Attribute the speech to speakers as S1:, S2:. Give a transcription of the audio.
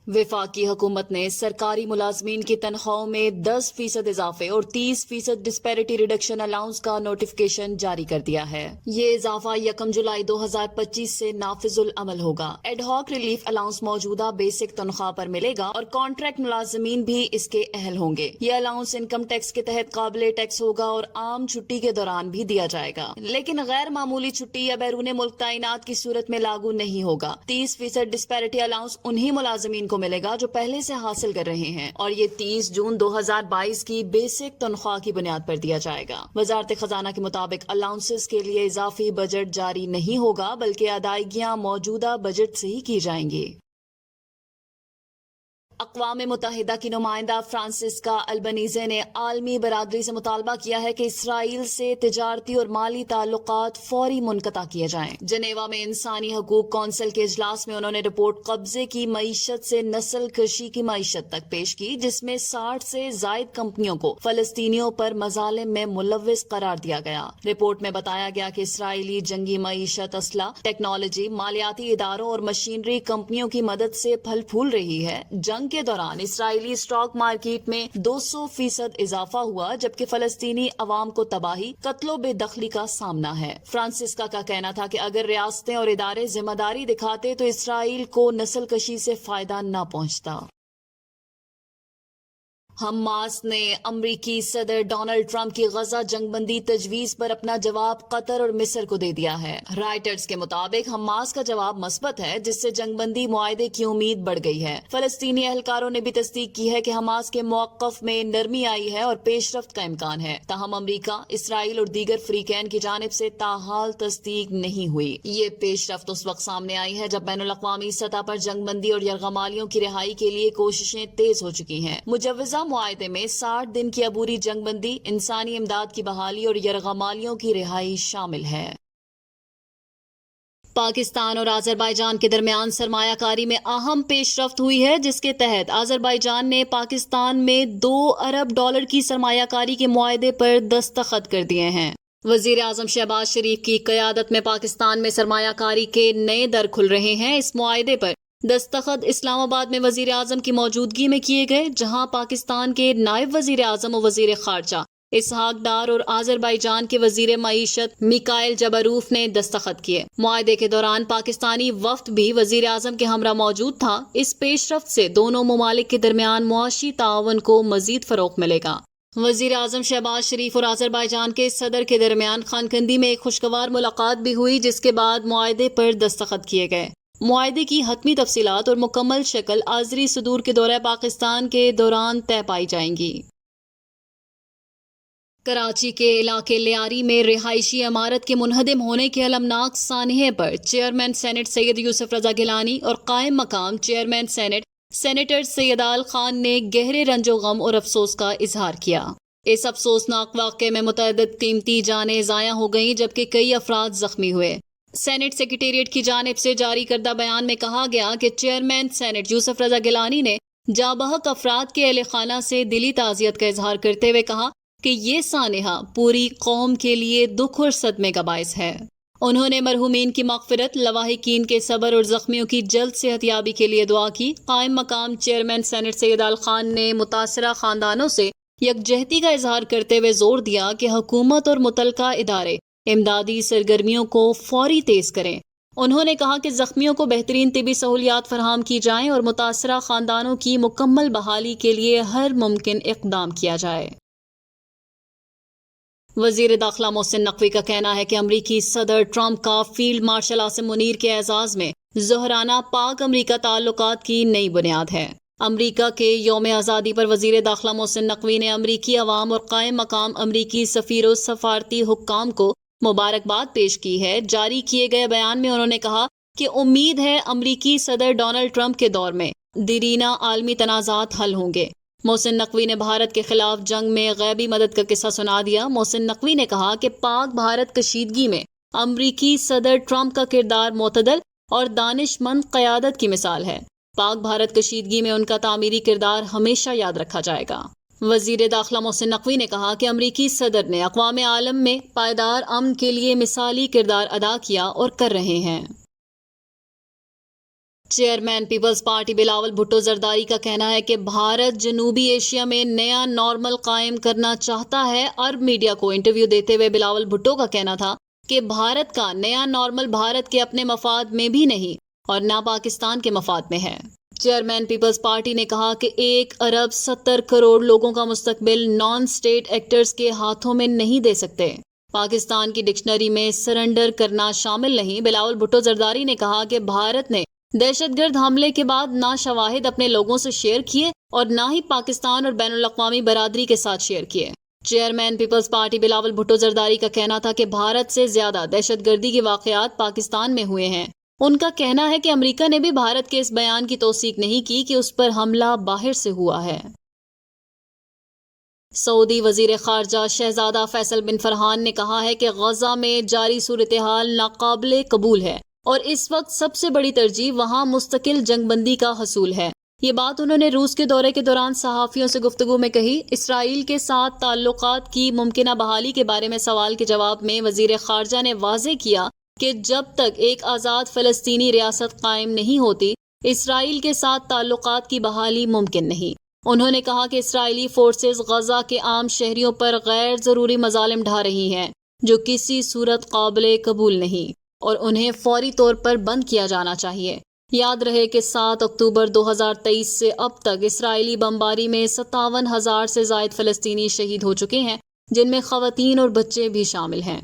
S1: وفاقی حکومت نے سرکاری ملازمین کی تنخواہوں میں 10% اضافے اور 30% ڈسپیرٹی ریڈکشن الاؤنس کا نوٹیفکیشن جاری کر دیا ہے۔ یہ اضافہ 1 جولائی 2025 سے نافذ العمل ہوگا۔ ایڈ ہاک ریلیف الاؤنس موجودہ بیسک تنخواہ پر ملے گا اور کانٹریکٹ ملازمین بھی اس کے اہل ہوں گے۔ یہ الاؤنس انکم ٹیکس کے تحت قابل ٹیکس ہوگا اور عام چھٹی کے دوران بھی دیا جائے گا، لیکن غیر معمولی چھٹی یا بیرون ملک تعینات کی صورت میں لاگو نہیں ہوگا۔ 30% ڈسپیرٹی الاؤنس انہی ملازمین کو ملے گا جو پہلے سے حاصل کر رہے ہیں، اور یہ 30 جون 2022 کی بیسک تنخواہ کی بنیاد پر دیا جائے گا۔ وزارت خزانہ کے مطابق الاؤنسز کے لیے اضافی بجٹ جاری نہیں ہوگا، بلکہ ادائیگیاں موجودہ بجٹ سے ہی کی جائیں گی۔ اقوام متحدہ کی نمائندہ فرانسسکا البنیزے نے عالمی برادری سے مطالبہ کیا ہے کہ اسرائیل سے تجارتی اور مالی تعلقات فوری منقطع کیے جائیں۔ جنیوا میں انسانی حقوق کونسل کے اجلاس میں انہوں نے رپورٹ قبضے کی معیشت سے نسل کشی کی معیشت تک پیش کی، جس میں 60 سے زائد کمپنیوں کو فلسطینیوں پر مظالم میں ملوث قرار دیا گیا۔ رپورٹ میں بتایا گیا کہ اسرائیلی جنگی معیشت اسلحہ، ٹیکنالوجی، مالیاتی اداروں اور مشینری کمپنیوں کی مدد سے پھل پھول رہی ہے۔ جنگ کے دوران اسرائیلی اسٹاک مارکیٹ میں 200% اضافہ ہوا، جبکہ فلسطینی عوام کو تباہی، قتل و بے دخلی کا سامنا ہے۔ فرانسسکا کا کہنا تھا کہ اگر ریاستیں اور ادارے ذمہ داری دکھاتے تو اسرائیل کو نسل کشی سے فائدہ نہ پہنچتا۔ حماس نے امریکی صدر ڈونلڈ ٹرمپ کی غزہ جنگ بندی تجویز پر اپنا جواب قطر اور مصر کو دے دیا ہے۔ رائٹرز کے مطابق حماس کا جواب مثبت ہے، جس سے جنگ بندی معاہدے کی امید بڑھ گئی ہے۔ فلسطینی اہلکاروں نے بھی تصدیق کی ہے کہ حماس کے موقف میں نرمی آئی ہے اور پیش رفت کا امکان ہے، تاہم امریکہ، اسرائیل اور دیگر فریقین کی جانب سے تاحال تصدیق نہیں ہوئی۔ یہ پیش رفت اس وقت سامنے آئی ہے جب بین الاقوامی سطح پر جنگ بندی اور یرغمالیوں کی رہائی کے لیے کوششیں تیز ہو چکی ہیں۔ مجوزہ معاہدے میں 60 دن کی عبوری جنگ بندی، انسانی امداد کی بحالی اور یرغمالیوں کی رہائی شامل ہے۔ پاکستان اور آذربائیجان کے درمیان سرمایہ کاری میں اہم پیش رفت ہوئی ہے، جس کے تحت آذربائیجان نے پاکستان میں $2 ارب کی سرمایہ کاری کے معاہدے پر دستخط کر دیے ہیں۔ وزیر اعظم شہباز شریف کی قیادت میں پاکستان میں سرمایہ کاری کے نئے در کھل رہے ہیں۔ اس معاہدے پر دستخط اسلام آباد میں وزیر اعظم کی موجودگی میں کیے گئے، جہاں پاکستان کے نائب وزیر اعظم و وزیر خارجہ اسحاق ڈار اور آذربائیجان کے وزیر معیشت میکائل جبروف نے دستخط کیے۔ معاہدے کے دوران پاکستانی وفد بھی وزیر اعظم کے ہمراہ موجود تھا۔ اس پیش رفت سے دونوں ممالک کے درمیان معاشی تعاون کو مزید فروغ ملے گا۔ وزیر اعظم شہباز شریف اور آذربائیجان کے صدر کے درمیان خانقندی میں ایک خوشگوار ملاقات بھی ہوئی، جس کے بعد معاہدے پر دستخط کیے گئے۔ معاہدے کی حتمی تفصیلات اور مکمل شکل آذری صدور کے دورہ پاکستان کے دوران طے پائی جائیں گی۔ کراچی کے علاقے لیاری میں رہائشی عمارت کے منہدم ہونے کے المناک سانحے پر چیئرمین سینٹ سید یوسف رضا گیلانی اور قائم مقام چیئرمین سینٹ سینیٹر سید آل خان نے گہرے رنج و غم اور افسوس کا اظہار کیا۔ اس افسوسناک واقعے میں متعدد قیمتی جانیں ضائع ہو گئیں، جبکہ کئی افراد زخمی ہوئے۔ سینٹ سیکریٹریٹ کی جانب سے جاری کردہ بیان میں کہا گیا کہ چیئرمین سینٹ یوسف رضا گیلانی نے جاں بحق افراد کے اہل خانہ سے دلی تعزیت کا اظہار کرتے ہوئے کہا کہ یہ سانحہ پوری قوم کے لیے دکھ اور صدمے کا باعث ہے۔ انہوں نے مرحومین کی مغفرت، لواحقین کے صبر اور زخمیوں کی جلد صحت یابی کے لیے دعا کی۔ قائم مقام چیئرمین سینٹ سید آل خان نے متاثرہ خاندانوں سے یکجہتی کا اظہار کرتے ہوئے زور دیا کہ حکومت اور متعلقہ ادارے امدادی سرگرمیوں کو فوری تیز کریں۔ انہوں نے کہا کہ زخمیوں کو بہترین طبی سہولیات فراہم کی جائیں اور متاثرہ خاندانوں کی مکمل بحالی کے لیے ہر ممکن اقدام کیا جائے۔ وزیر داخلہ محسن نقوی کا کہنا ہے کہ امریکی صدر ٹرمپ کا فیلڈ مارشل عاصم منیر کے اعزاز میں ظہرانہ پاک امریکہ تعلقات کی نئی بنیاد ہے۔ امریکہ کے یوم آزادی پر وزیر داخلہ محسن نقوی نے امریکی عوام اور قائم مقام امریکی سفیر و سفارتی حکام کو مبارکباد پیش کی ہے۔ جاری کیے گئے بیان میں انہوں نے کہا کہ امید ہے امریکی صدر ڈونلڈ ٹرمپ کے دور میں دیرینہ عالمی تنازعات حل ہوں گے۔ محسن نقوی نے بھارت کے خلاف جنگ میں غیبی مدد کا قصہ سنا دیا۔ محسن نقوی نے کہا کہ پاک بھارت کشیدگی میں امریکی صدر ٹرمپ کا کردار معتدل اور دانش مند قیادت کی مثال ہے۔ پاک بھارت کشیدگی میں ان کا تعمیری کردار ہمیشہ یاد رکھا جائے گا۔ وزیر داخلہ محسن نقوی نے کہا کہ امریکی صدر نے اقوام عالم میں پائیدار امن کے لیے مثالی کردار ادا کیا اور کر رہے ہیں۔ چیئرمین پیپلز پارٹی بلاول بھٹو زرداری کا کہنا ہے کہ بھارت جنوبی ایشیا میں نیا نارمل قائم کرنا چاہتا ہے۔ عرب میڈیا کو انٹرویو دیتے ہوئے بلاول بھٹو کا کہنا تھا کہ بھارت کا نیا نارمل بھارت کے اپنے مفاد میں بھی نہیں اور نہ پاکستان کے مفاد میں ہے۔ چیئرمین پیپلز پارٹی نے کہا کہ 1.70 ارب لوگوں کا مستقبل نان اسٹیٹ ایکٹرز کے ہاتھوں میں نہیں دے سکتے۔ پاکستان کی ڈکشنری میں سرنڈر کرنا شامل نہیں۔ بلاول بھٹو زرداری نے کہا کہ بھارت نے دہشت گرد حملے کے بعد نہ شواہد اپنے لوگوں سے شیئر کیے اور نہ ہی پاکستان اور بین الاقوامی برادری کے ساتھ شیئر کیے۔ چیئرمین پیپلز پارٹی بلاول بھٹو زرداری کا کہنا تھا کہ بھارت سے زیادہ دہشت گردی کے واقعات پاکستان میں ہوئے ہیں۔ ان کا کہنا ہے کہ امریکہ نے بھی بھارت کے اس بیان کی توثیق نہیں کی کہ اس پر حملہ باہر سے ہوا ہے۔ سعودی وزیر خارجہ شہزادہ فیصل بن فرحان نے کہا ہے کہ غزہ میں جاری صورتحال ناقابل قبول ہے اور اس وقت سب سے بڑی ترجیح وہاں مستقل جنگ بندی کا حصول ہے۔ یہ بات انہوں نے روس کے دورے کے دوران صحافیوں سے گفتگو میں کہی۔ اسرائیل کے ساتھ تعلقات کی ممکنہ بحالی کے بارے میں سوال کے جواب میں وزیر خارجہ نے واضح کیا کہ جب تک ایک آزاد فلسطینی ریاست قائم نہیں ہوتی، اسرائیل کے ساتھ تعلقات کی بحالی ممکن نہیں۔ انہوں نے کہا کہ اسرائیلی فورسز غزہ کے عام شہریوں پر غیر ضروری مظالم ڈھا رہی ہیں جو کسی صورت قابل قبول نہیں اور انہیں فوری طور پر بند کیا جانا چاہیے۔ یاد رہے کہ 7 اکتوبر 2023 سے اب تک اسرائیلی بمباری میں 57,000 سے زائد فلسطینی شہید ہو چکے ہیں، جن میں خواتین اور بچے بھی شامل ہیں۔